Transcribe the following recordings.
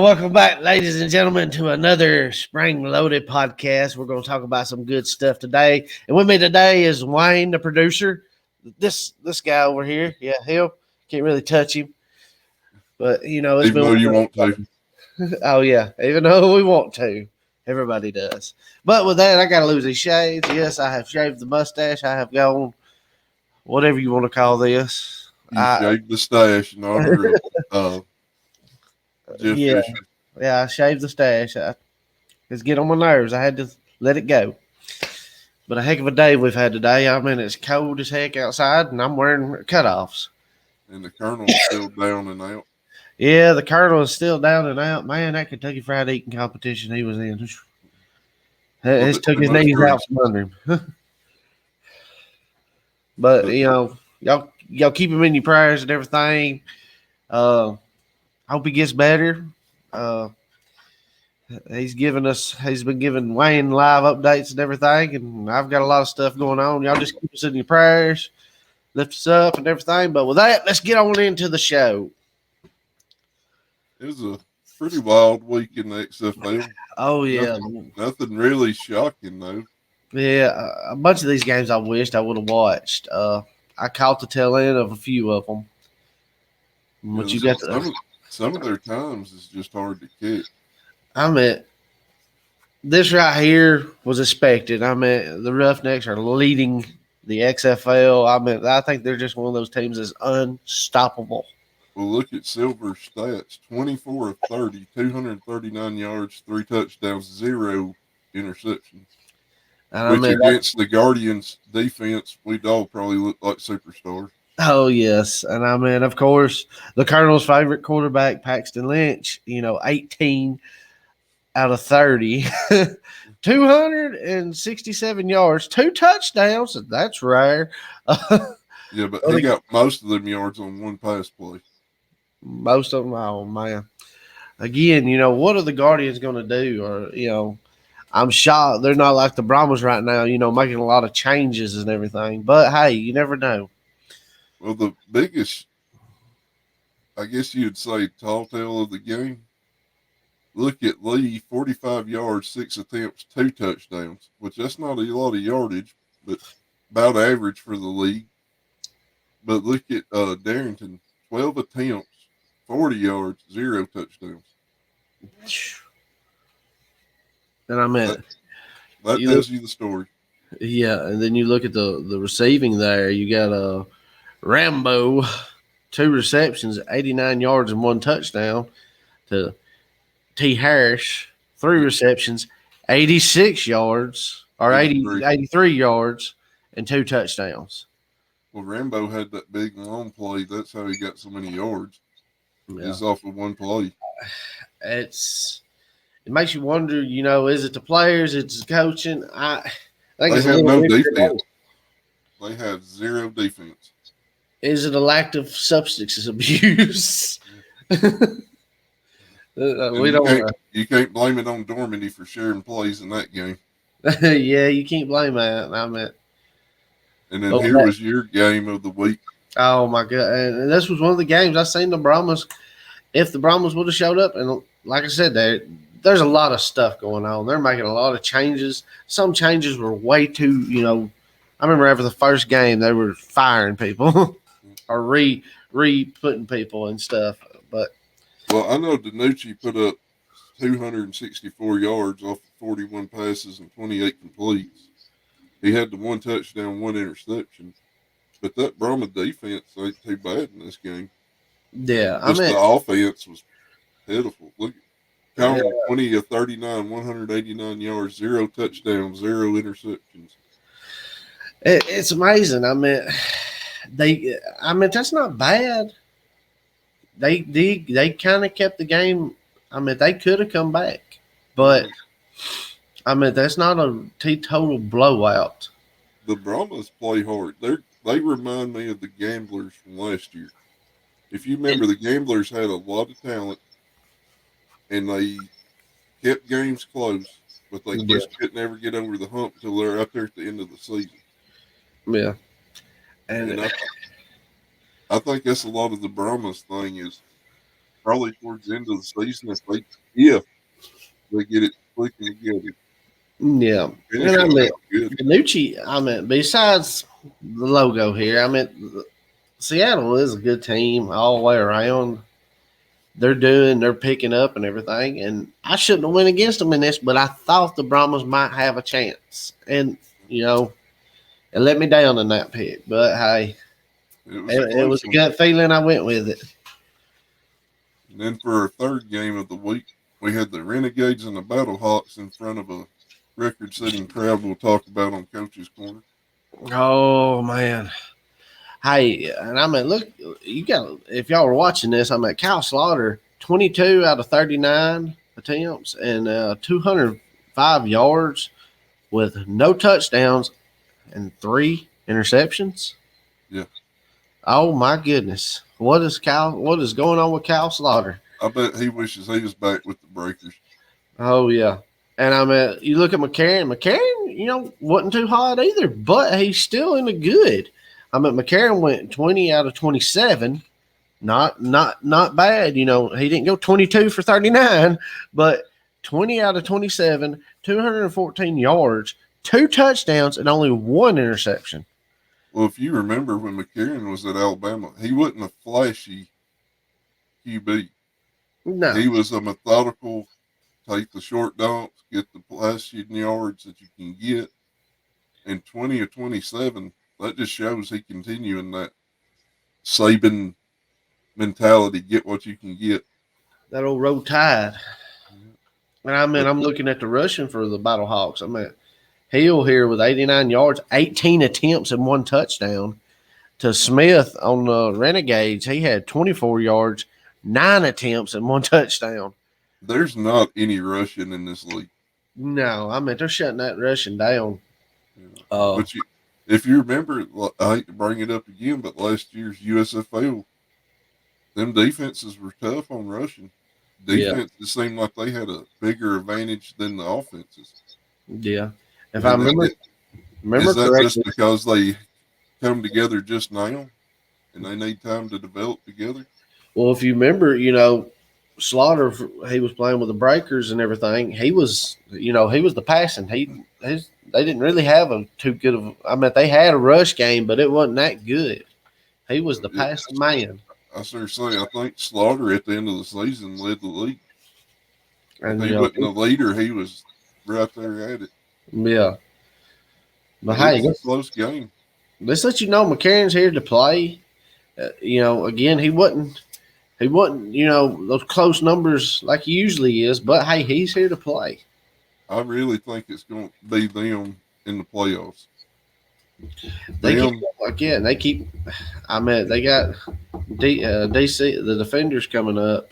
welcome back, ladies and gentlemen, to another Spring Loaded podcast. We're going to talk about some good stuff today. And with me today is Wayne, the producer. This guy over here, yeah, him. Can't really touch him, but it's Even been. though you want to. Oh yeah, even though we want to, everybody does. But with that, I got to lose these shades. Yes, I have shaved the mustache. I have gone, whatever you want to call this. You shaved the stash in honor of Jeff Yeah, Fisher. yeah, I shaved the stash. It's getting on my nerves. I had to let it go. But a heck of a day we've had today. I mean, it's cold as heck outside, and I'm wearing cutoffs. And the Colonel's still down and out. Yeah, the Colonel is still down and out. Man, that Kentucky Fried eating competition he was in, it took his knees out from under him. But y'all keep him in your prayers and everything. I hope he gets better. He's been giving Wayne live updates and everything, and I've got a lot of stuff going on. Y'all just keep us in your prayers, lift us up and everything. But with that, let's get on into the show. It was a pretty wild week in the XFL. Oh yeah, nothing really shocking though. Yeah, a bunch of these games I wished I would have watched. I caught the tail end of a few of them. But you got some of their times is just hard to kick. I mean, this right here was expected. I mean, the Roughnecks are leading the XFL. I mean, I think they're just one of those teams that's unstoppable. Well, look at Silver's stats: 24 of 30, 239 yards, 3 touchdowns, 0 interceptions. Which against the Guardians' defense, we'd all probably look like superstars. Oh, yes. And I mean, of course, the Colonel's favorite quarterback, Paxton Lynch, 18 out of 30, 267 yards, 2 touchdowns. That's rare. Yeah, but he got most of them yards on one pass play. Most of them, oh, man. Again, what are the Guardians going to do? Or, I'm shocked they're not like the Brahmas right now, making a lot of changes and everything. But, hey, you never know. Well, the biggest, I guess you'd say, tall tale of the game, look at Lee, 45 yards, 6 attempts, 2 touchdowns, which that's not a lot of yardage, but about average for the league. But look at Darrington, 12 attempts, 40 yards, 0 touchdowns. And I mean, that tells you the story. Yeah, and then you look at the receiving there. You got Rambo, 2 receptions, 89 yards and 1 touchdown. To T. Harris, 3 receptions, 86 yards or 83 yards and 2 touchdowns. Well, Rambo had that big long play. That's how he got so many yards. Yeah. It's off of one play. It makes you wonder, is it the players? It's the coaching. I think they have no defense. They have 0 defense. Is it a lack of substance abuse? You can't blame it on Dormady for sharing plays in that game. Yeah, you can't blame that. I mean, and then here was your game of the week. Oh my God! And this was one of the games I seen the Brahmas. If the Brahmas would have showed up, and like I said, there's a lot of stuff going on. They're making a lot of changes. Some changes were way too, I remember after the first game they were firing people or re-putting people and stuff. But well, I know DiNucci put up 264 yards off of 41 passes and 28 completes. He had the 1 touchdown, 1 interception. But that Brahma defense ain't too bad in this game. Yeah, the offense was pitiful. Look, Colin, 20 of 39, 189 yards, 0 touchdowns, 0 interceptions. It's amazing. I mean, that's not bad. They kind of kept the game. I mean, they could have come back, but I mean, that's not a total blowout. The Brahmas play hard. They remind me of the Gamblers from last year. If you remember, the Gamblers had a lot of talent, and they kept games close, but they just couldn't ever get over the hump until they're out there at the end of the season. Yeah. And I think that's a lot of the Brahmas thing is probably towards the end of the season if they get it clicking together. Yeah. Finish And I out mean, good. Danucci, besides the logo here, Seattle is a good team all the way around. They're picking up and everything. And I shouldn't have went against them in this, but I thought the Brahmas might have a chance. And, it let me down in that pick. But hey, It was a it close was a one. gut feeling. I went with it. And then for our third game of the week, we had the Renegades and the Battlehawks in front of a record-setting crowd we'll talk about on Coach's Corner. Oh, man. Hey, and look, if y'all were watching this, Cal Slaughter, 22 out of 39 attempts and 205 yards with no touchdowns and 3 interceptions. Yeah. Oh my goodness. What is going on with Cal Slaughter? I bet he wishes he was back with the Breakers. Oh yeah. And you look at McCarron. McCarron, wasn't too hot either, but he's still in the good. McCarron went 20 out of 27. Not bad. He didn't go 22 for 39, but 20 out of 27, 214 yards, 2 touchdowns, and only 1 interception. Well, if you remember when McCarron was at Alabama, he wasn't a flashy QB. No. He was a methodical, take the short dumps, get the passing yards that you can get. And 20 or 27, that just shows he continuing that Saban mentality, get what you can get. That old road tide. And I'm But looking at the rushing for the Battlehawks. Hill here with 89 yards, 18 attempts and 1 touchdown. To Smith on the Renegades, he had 24 yards, 9 attempts and 1 touchdown. there's not any rushing in this league. No, they're shutting that rushing down. But if you remember, I hate to bring it up again, but last year's USFL, them defenses were tough on rushing. Defenses seemed like they had a bigger advantage than the offenses. Yeah. If I remember is that correctly, just because they come together just now and they need time to develop together? well, if you remember, Slaughter, he was playing with the Breakers and everything. He was the passing. They didn't really have a too good of. They had a rush game, but it wasn't that good. He was the passing man. I seriously, I think Slaughter at the end of the season led the league. And if he wasn't a leader, he was right there at it. Yeah. But it hey, was a close game. Let's let you know McCarron's here to play. Again, he wasn't, those close numbers like he usually is, but hey, he's here to play. I really think it's going to be them in the playoffs. They keep. They got DC, the defenders coming up.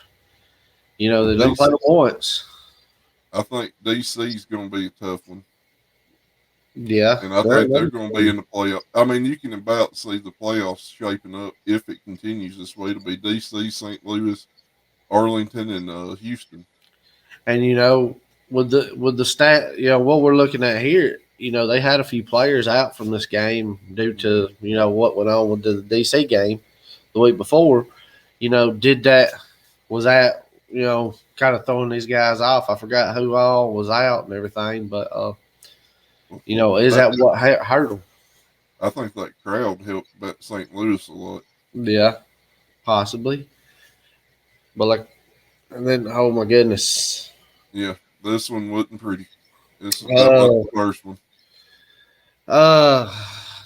They don't play them once. I think DC's going to be a tough one. Yeah. And I think they're going to be in the playoffs. You can about see the playoffs shaping up if it continues this way. It'll be DC, St. Louis, Arlington, and Houston. And with the stat, what we're looking at here, they had a few players out from this game due to what went on with the DC game the week before. Was that kind of throwing these guys off? I forgot who all was out and everything, but is that what hurt them? I think that crowd helped bet St. Louis a lot. Yeah, possibly. But and then oh my goodness. Yeah, this one wasn't pretty. That was the first one.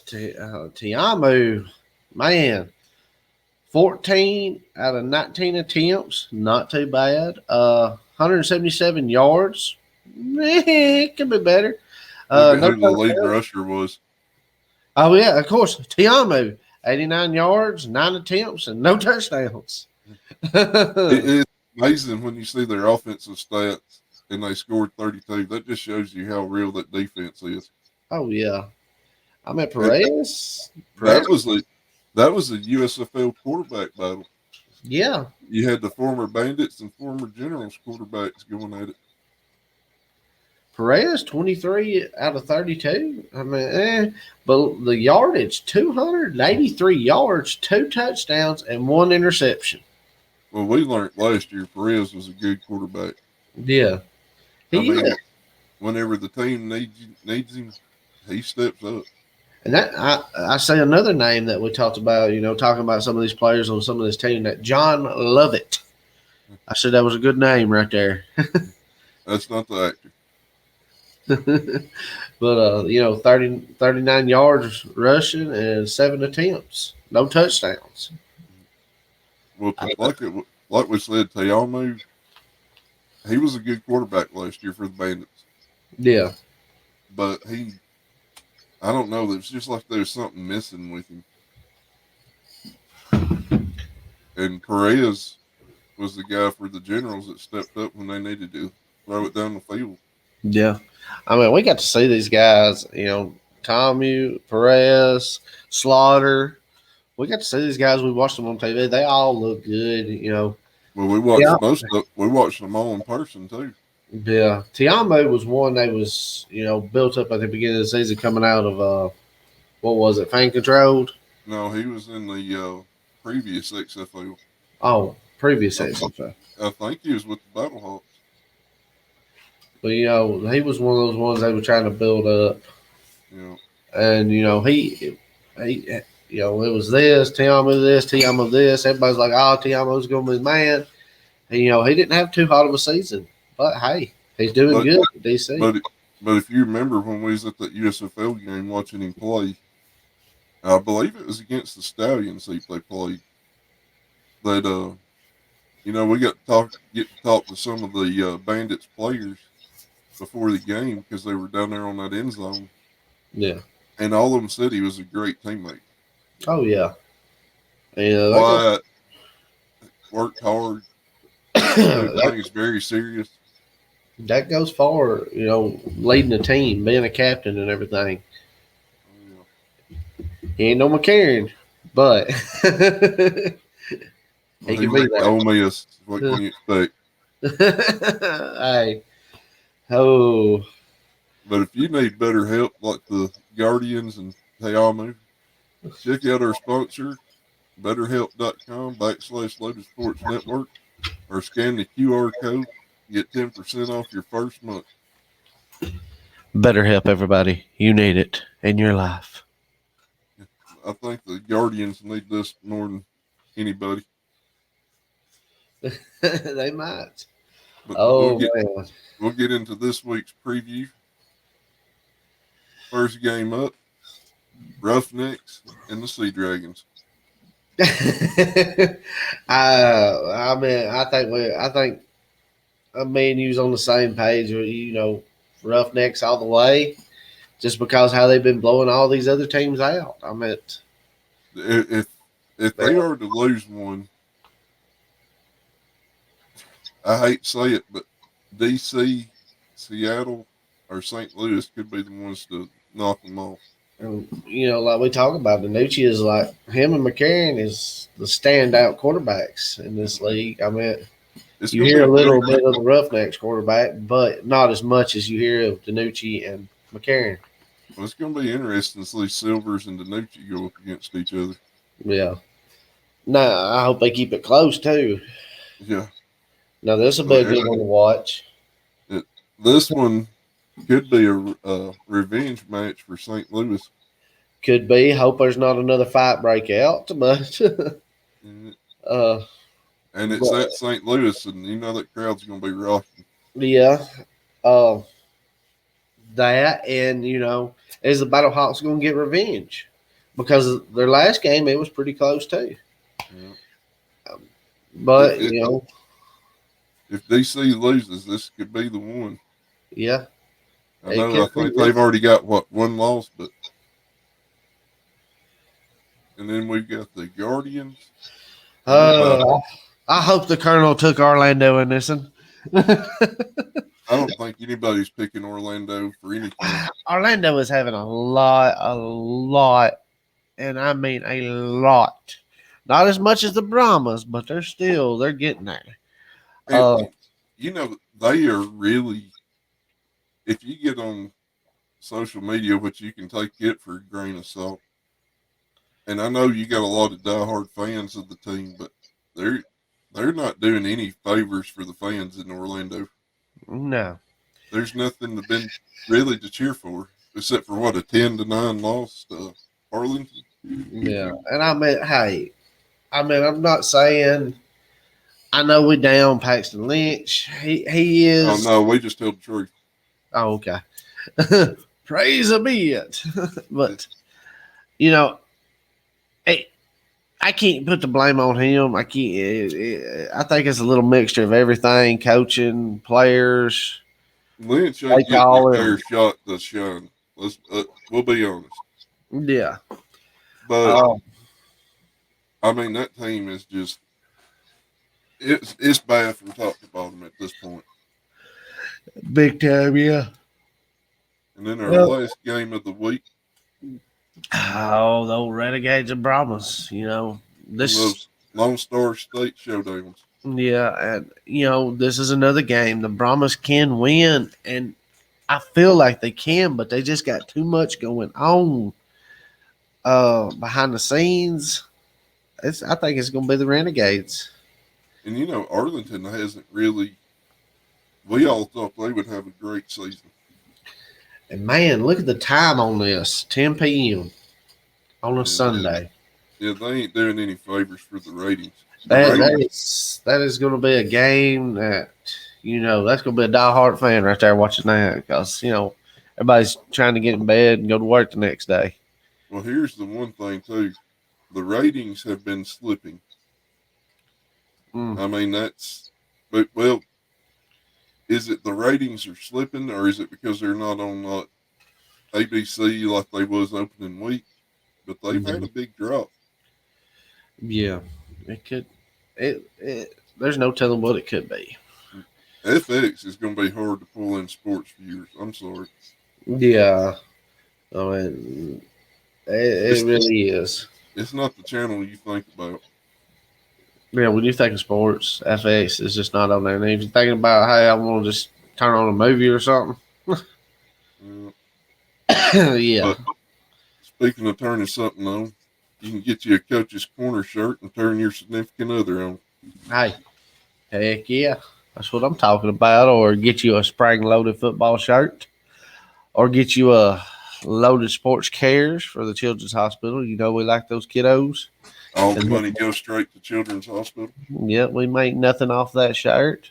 Tiamu, man, 14 out of 19 attempts, not too bad. 177 yards, it could be better. Who the lead rusher was? Oh yeah, of course, Tiamu, 89 yards, 9 attempts, and no touchdowns. It's amazing when you see their offensive stats and they scored 32. That just shows you how real that defense is. Oh yeah, Perez. That was a USFL quarterback battle. Yeah, you had the former Bandits and former Generals quarterbacks going at it. Perez, 23 out of 32. But the yardage, 283 yards, 2 touchdowns, and 1 interception. Well, we learned last year Perez was a good quarterback. Yeah, I he mean, is. whenever the team needs him, he steps up. And that I say another name that we talked about, talking about some of these players on some of this team, that John Lovett. I said that was a good name right there. That's not the actor. But 39 yards rushing and 7 attempts, no touchdowns. Well, like we said, Tayamu, he was a good quarterback last year for the Bandits, Yeah, but I don't know. It's just like there's something missing with him. And Perez was the guy for the Generals that stepped up when they needed to throw it down the field. yeah. I mean, we got to see these guys. Tomu, Perez, Slaughter. We got to see these guys. We watched them on TV. They all look good. Well, Yeah, we watched them all in person too. yeah. Tiamo was one that was built up at the beginning of the season, coming out of what was it, fan controlled? No, he was in the previous XFL. Oh, previous I, season. I think he was with the Battlehawks. But he was one of those ones they were trying to build up, Yeah, and he it was this, Tiamo this. Everybody's like, oh, Tiamo's gonna be the man. And, he didn't have too hot of a season, but hey, he's doing but good at DC. but but if you remember when we was at that USFL game watching him play, I believe it was against the Stallions they played. That we got to get to talk to some of the Bandits players before the game because they were down there on that end zone, Yeah. and all of them said he was a great teammate. Oh yeah. That goes Quiet, worked hard, took that, things very serious. that goes far. Leading a team, being a captain, and everything. Oh, He ain't no McCarron, but yeah. he He can was be at there. Ole Miss. What can you expect? Hey, oh, But if you need better help, like the Guardians and Teamu, check out our sponsor, betterhelp.com/Lotus Sports Network, or scan the QR code. Get 10% off your first month. better help everybody. You need it in your life. I think the Guardians need this more than anybody. They might. But Oh man. we'll get into this week's preview. First game up, Roughnecks and the Sea Dragons. I think me and you was on the same page. Roughnecks all the way, just because how they've been blowing all these other teams out. If They're they are to lose one, I hate to say it, but DC, Seattle, or St. Louis could be the ones to knock them off. like we talk about, Danucci is like him and McCarron is the standout quarterbacks in this league. It's You going to hear be a little very bit of the Roughnecks quarterback, but not as much as you hear of Danucci and McCarron. well, it's going to be interesting to see Silvers and Danucci go up against each other. Yeah. No, I hope they keep it close too. Yeah, Now this will be a it, good one to watch. this one could be a revenge match for St. Louis. Could be. Hope there's not another fight break out, but And uh, it's but at St. Louis, and you know that crowd's going to be rocking. yeah, uh, that and is the Battle Hawks going to get revenge because their last game it was pretty close too. Yeah. If, But if if DC loses, this could be the one. yeah, I it know. I could be. think they've already got one loss, but and then we've got the Guardians and the Uh, Battle. I hope the Colonel took Orlando in this one. I don't think anybody's picking Orlando for anything. Orlando is having a lot, and I mean a lot. Not as much as the Brahmas, but they're getting there. And Uh, they are really. If you get on social media, which you can take it for a grain of salt, and I know you got a lot of diehard fans of the team, but they're they're not doing any favors for the fans in Orlando. No. There's nothing to been really to cheer for except for what a 10-9 loss to Arlington. Yeah. And I mean, hey, I'm not saying I know we down Paxton Lynch. He Oh is. no, we just told the truth. Oh, okay. Praise a bit, but you know, I can't put the blame on him. I can't. I think it's a little mixture of everything: coaching, players. Lynch They ain't getting a call fair him. shot to shine. We'll be honest. Yeah. But Um, I mean that team is just it's bad from top to bottom at this point. Big time, yeah. And then our Well, last game of the week, oh, those Renegades and Brahmas. one of This. those Lone Star State showdowns. Yeah, and this is another game. The Brahmas can win, and I feel like they can, but they just got too much going on behind the scenes. I think it's going to be the Renegades. And Arlington hasn't really. We all thought they would have a great season. And man, look at the time on this 10 p.m. on a Yeah, Sunday. they ain't doing any favors for the ratings. That is going to be a game that, that's going to be a diehard fan right there watching that because, everybody's trying to get in bed and go to work the next day. Well, here's the one thing too: the ratings have been slipping. Mm. I mean, well, is it the ratings are slipping, or is it because they're not on ABC like they was opening week? But they've had a big drop. Yeah, it could. There's no telling what it could be. FX is going to be hard to pull in sports viewers. I'm sorry. Yeah, I mean, it really is. It's not the channel you think about. Yeah, when you think of sports, FX is just not on there. And if you're thinking about, hey, I want to just turn on a movie or something, Uh, yeah. but speaking of turning something on, you can get you a Coach's Corner shirt and turn your significant other on. Hey, heck yeah. That's what I'm talking about. Or get you a spring loaded football shirt, or get you a loaded sports cares for the children's hospital. We like those kiddos. All the And money goes straight to Children's Hospital. yeah, we make nothing off that shirt.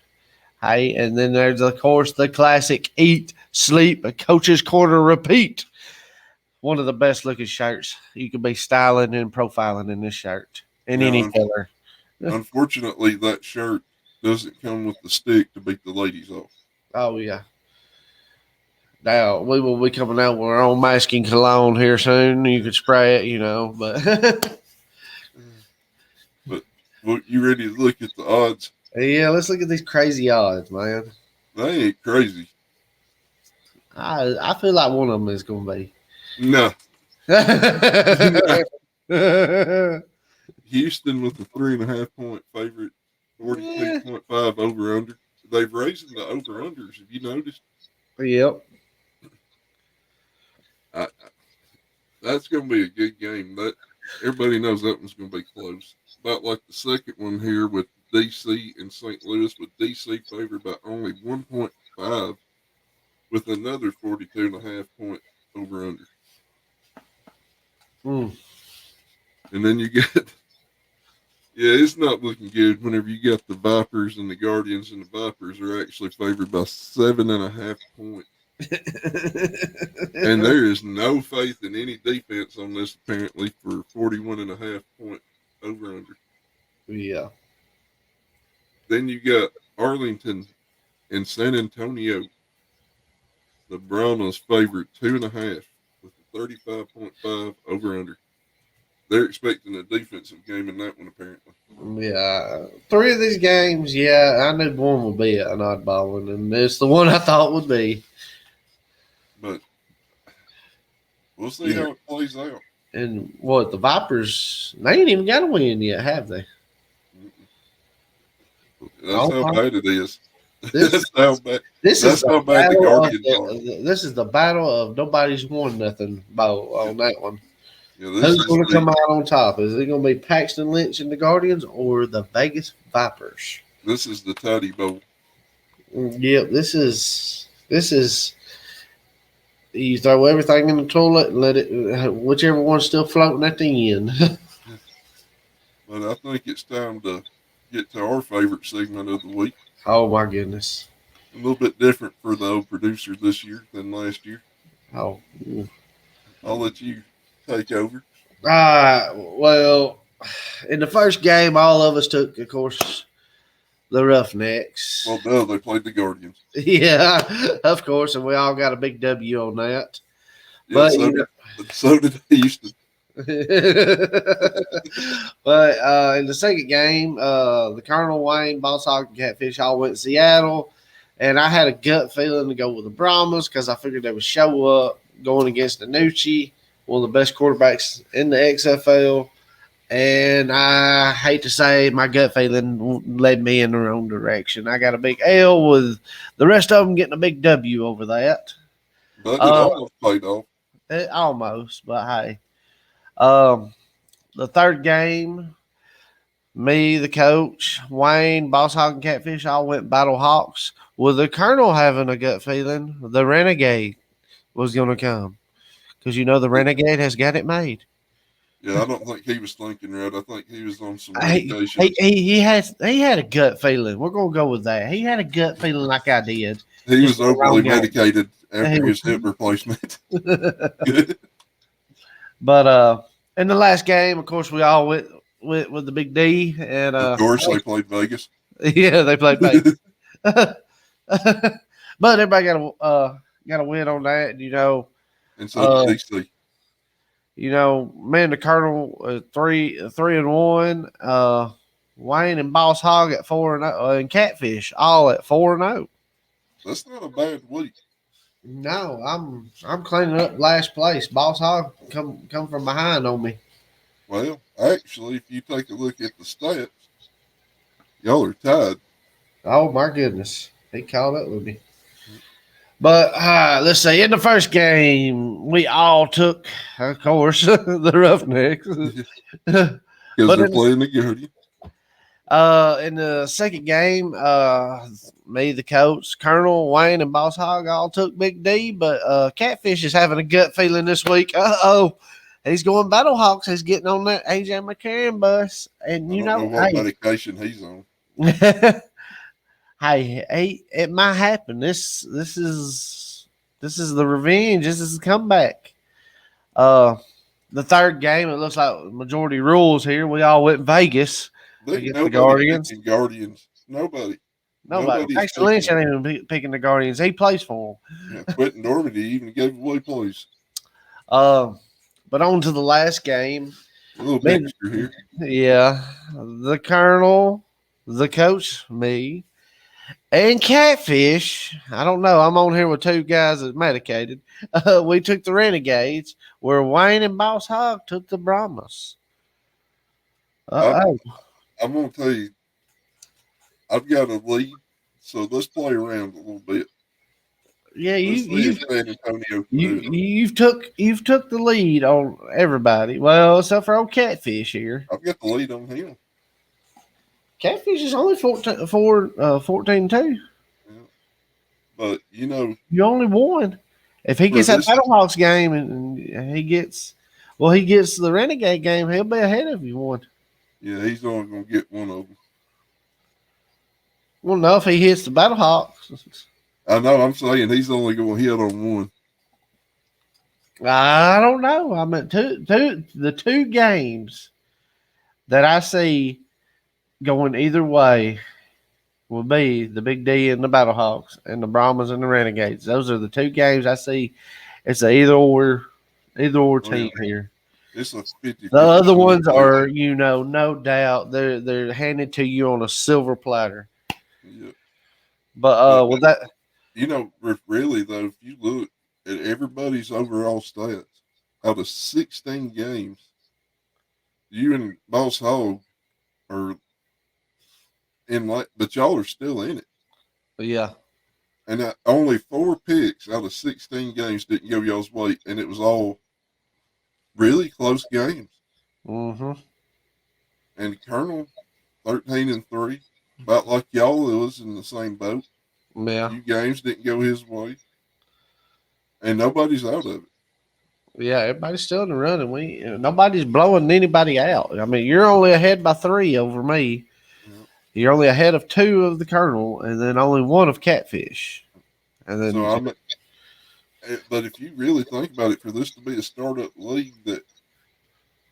Hey, and then there's of course the classic eat, sleep, coach's corner, repeat. One of the best looking shirts. You could be styling and profiling in this shirt in any Now, color. unfortunately, that shirt doesn't come with the stick to beat the ladies off. Oh yeah. Now we will be coming out with our own masking cologne here soon. You could spray it, but But you ready to look at the odds? yeah, let's look at these crazy odds, man. They ain't crazy. I feel like one of them is going to be. No. Houston with a 3.5 point favorite, 42.5 over under. They've raised the over unders. Have you noticed? Yep. That's going to be a good game. That everybody knows that one's going to be close. About like the second one here with DC and St. Louis, with DC favored by only 1.5, with another 42.5 point over under. Mm. And then you get, yeah, it's not looking good whenever you got the Vipers and the Guardians, and the Vipers are actually favored by 7.5 points. And there is no faith in any defense on this, apparently, for 41.5 point over under. Yeah. Then you got Arlington and San Antonio. The Browns favored 2.5 with a 35.5 over under. They're expecting a defensive game in that one, apparently. Yeah. Three of these games, yeah, I knew one would be an oddball one, and it's the one I thought would be. But we'll see how it plays out. And what, the Vipers, they ain't even got a win yet, have they? That's how bad it is. This, That's how bad. This That's is how bad the Guardians this is the battle of nobody's won nothing bowl on that one. Yeah, this Who's is going to the come out on top? Is it going to be Paxton Lynch and the Guardians or the Vegas Vipers? Toddy Bowl. Yep, this is you throw everything in the toilet and let it whichever one's still floating at the end. But I think it's time to get to our favorite segment of the week. Oh my goodness. A little bit different for the old producer this year than last year. Oh. I'll let you take over. Well, in the first game, all of us took, of course, the Roughnecks. Well, no, they played the Guardians. Yeah, of course, and we all got a big W on that. Yeah, But so did Houston. but in the second game, the Colonel, Wayne, Boss Hog, and Catfish all went to Seattle, and I had a gut feeling to go with the Brahmas because I figured they would show up going against Danucci, one of the best quarterbacks in the XFL. And I hate to say, my gut feeling led me in the wrong direction. I got a big L with the rest of them getting a big W over that. But it almost played off. Almost, but hey. The third game, me, the coach, Wayne, Boss Hog, and Catfish all went Battle Hawks with the Colonel having a gut feeling the Renegade was going to come. Because the Renegade has got it made. Yeah, I don't think he was thinking right. I think he was on some He, medication. he had a gut feeling. We're going to go with that. He had a gut feeling like I did. He was overly medicated after his hip replacement. But in the last game, of course, we all went with the big D, and of course they played Vegas. Yeah, they played Vegas. But everybody got a win on that, And so did DC. Me and the Colonel 3-1. Wayne and Boss Hog at 4-0, and Catfish all at 4-0. That's not a bad week. No, I'm cleaning up last place. Boss Hog come from behind on me. Well, actually, if you take a look at the stats, y'all are tied. Oh my goodness, he caught up with me. But let's see. In the first game, we all took, of course, the Roughnecks. Because they're playing the Guardian. In the second game, me, the coach, Colonel, Wayne, and Boss Hog all took Big D. But Catfish is having a gut feeling this week. He's going Battle Hawks. He's getting on that AJ McCarron bus. And I don't know what medication he's on. Hey, it might happen. This is the revenge. This is the comeback. The third game, it looks like majority rules here. We all went Vegas against the Guardians. Nobody. Paxton Lynch ain't even picking the Guardians. He plays for them. Yeah, Quentin Normandy even gave away plays. But on to the last game. A little mixture here. Yeah, the Colonel, the coach, me. And Catfish, I don't know. I'm on here with two guys that's medicated. We took the Renegades, where Wayne and Boss Hog took the Brahmas. I'm going to tell you, I've got a lead, so let's play around a little bit. Yeah, you've took the lead on everybody. Well, except for old Catfish here. I've got the lead on him. Catfish is only 14-2. Yeah. But, you only won. If he gets that Battlehawks game and he gets the Renegade game, he'll be ahead of you one. Yeah, he's only going to get one of them. Well, no, if he hits the Battlehawks. I know, I'm saying he's only going to hit on one. I don't know. I mean, the two games that I see going either way will be the Big D and the Battlehawks and the Brahmas and the Renegades. Those are the two games I see. It's an either or team here. It's a 50. The other ones are, no doubt they're handed to you on a silver platter. Yeah. But with that, really though, if you look at everybody's overall stats out of 16 games, you and Boss Hog are but y'all are still in it. Yeah. And only 4 picks out of 16 games didn't go y'all's way, and it was all really close games. Mm-hmm. And Colonel 13-3, about like y'all was in the same boat. Yeah. Few games didn't go his way, and nobody's out of it. Yeah, everybody's still in the running. Nobody's blowing anybody out. I mean, you're only ahead by 3 over me. You know? You're only ahead of 2 of the Colonel, and then only 1 of Catfish. And So then, but if you really think about it, for this to be a startup league that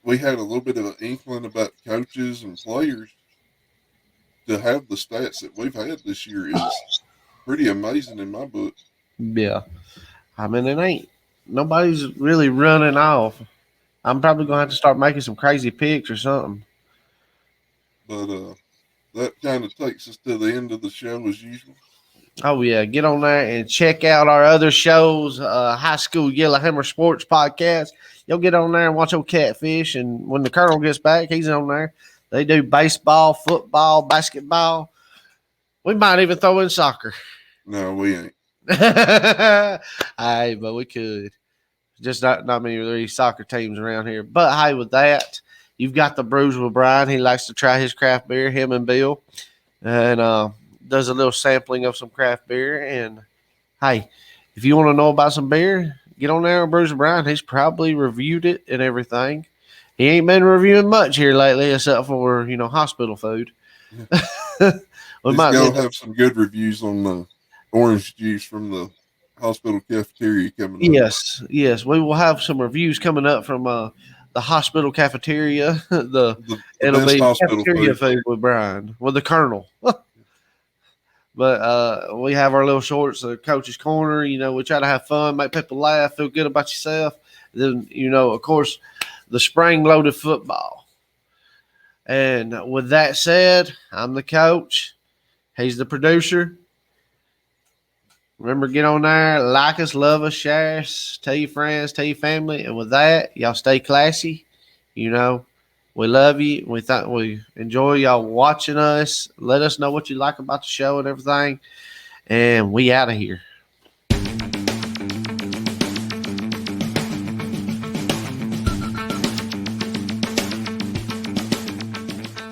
we had a little bit of an inkling about coaches and players, to have the stats that we've had this year is pretty amazing in my book. yeah, I mean, it ain't nobody's really running off. I'm probably gonna have to start making some crazy picks or something. But that kind of takes us to the end of the show as usual. Oh yeah, get on there and check out our other shows. High School Yellowhammer Sports Podcast. You'll get on there and watch old Catfish, and when the Colonel gets back, he's on there. They do baseball, football, basketball. We might even throw in soccer. No, we ain't. Hey, but we could. Just not many really soccer teams around here. But hey, with that, you've got the Brews with Brian. He likes to try his craft beer, him and Bill, and does a little sampling of some craft beer. And hey, if you want to know about some beer, get on there with Brews with Brian. He's probably reviewed it and everything. He ain't been reviewing much here lately, except for hospital food. We He's might gonna get have some good reviews on the orange juice from the hospital cafeteria coming up. yes, we will have some reviews coming up from the hospital cafeteria. The It'll best be hospital cafeteria food. food with Brian, with the Colonel. But we have our little shorts, Coach's Corner. We try to have fun, make people laugh, feel good about yourself. Then, of course, the spring loaded football. And with that said, I'm the coach. He's the producer. Remember, get on there, like us, love us, share us, tell your friends, tell your family. And with that, y'all stay classy. We love you. We enjoy y'all watching us. Let us know what you like about the show and everything. And we out of here.